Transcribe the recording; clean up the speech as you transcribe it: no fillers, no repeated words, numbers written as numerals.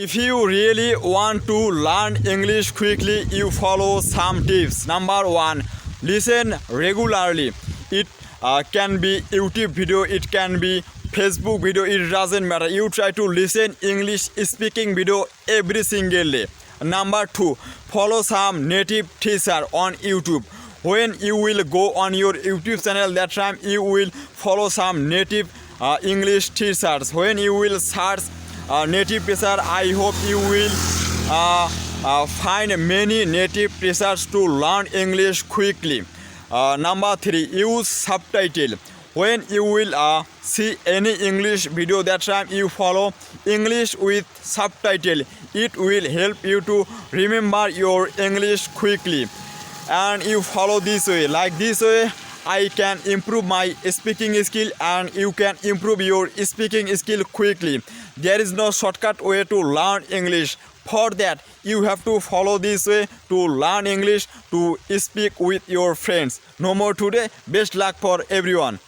If you really want to learn English quickly, you follow some tips. Number 1, listen regularly. It can be YouTube video, it can be Facebook video, it doesn't matter. You try to listen English speaking video every single day. Number 2, follow some native teacher on YouTube. When you will go on your YouTube channel, that time you will follow some native English teachers. When you will search native teacher, I hope you will find many native teachers to learn English quickly. Number 3, use subtitle. When you will see any English video, that time you follow English with subtitle. It will help you to remember your English quickly. And you follow this way. Like this way, I can improve my speaking skill and you can improve your speaking skill quickly. There is no shortcut way to learn English. For that, you have to follow this way to learn English, to speak with your friends. No more today. Best luck for everyone.